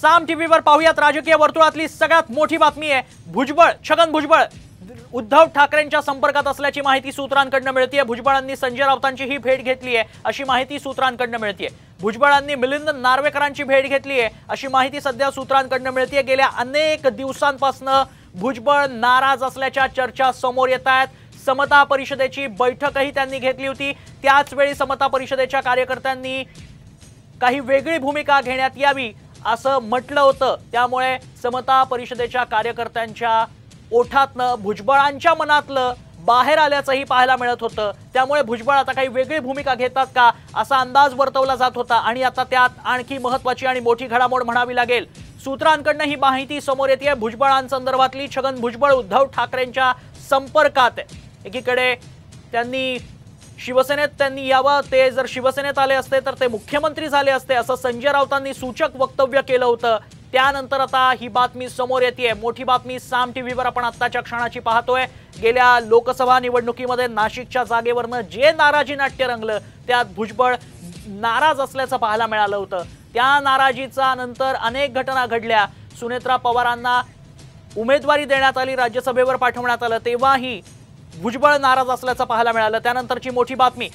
साम टीव्हीवर पाहूयात राजकीय वर्तुळातली सगळ्यात मोठी बातमी आहे। भुजबळ, छगन भुजबळ उद्धव ठाकरेंच्या संपर्कात असल्याची माहिती सूत्रांकडून मिळतेय। भुजबळांनी संजय राऊतांची ही भेट घेतली आहे अशी माहिती सूत्रांकडून मिळतेय। भुजबळांनी मिलिंद नार्वेकरांची भेट घेतली आहे अशी माहिती सध्या सूत्रांकडून मिळतेय। गेल्या अनेक दिवसांपासून भुजबळ नाराज असल्याच्या चर्चा समोर येत आहेत। समता परिषदेची बैठकही त्यांनी घेतली होती। त्याच वेळी समता परिषदेच्या कार्यकर्त्यांनी काही वेगळी भूमिका घेण्यात यावी असं म्हटलं होतं। त्यामुळे समता परिषदेच्या कार्यकर्त्यांच्या ओठातनं भुजबळांच्या मनातलं बाहेर आल्याचंही पाहायला मिळत होतं। त्यामुळे भुजबळ आता काही वेगळी भूमिका घेतात का असा अंदाज वर्तवला जात होता। आणि आता त्यात आणखी महत्त्वाची आणि मोठी घडामोड म्हणावी लागेल। सूत्रांकडून ही माहिती समोर येते भुजबळांसंदर्भातली। छगन भुजबळ उद्धव ठाकरेंच्या संपर्कात आहे। एकीकडे त्यांनी शिवसेनेत यावं, ते जर शिवसेनेत आले असते तर ते मुख्यमंत्री झाले असते असं संजय राऊतांनी सूचक वक्तव्य केलं होतं। त्यानंतर आता ही बातमी समोर येते। मोठी बातमी साम टीव्हीवर आपण आत्ताच्या क्षणाची पाहतोय। गेल्या लोकसभा निवडणुकीमध्ये नाशिकच्या जागेवरनं जे नाराजी नाट्य रंगलं त्यात भुजबळ नाराज असल्याचं पाहायला मिळालं होतं। त्या नाराजीचा नंतर अनेक घटना घडल्या। सुनेत्रा पवारांना उमेदवारी देण्यात आली, राज्यसभेवर पाठवण्यात आलं, तेव्हाही भुजबळ नाराज असल्याचं पाहायला मिळालं। त्यानंतरची मोठी बातमी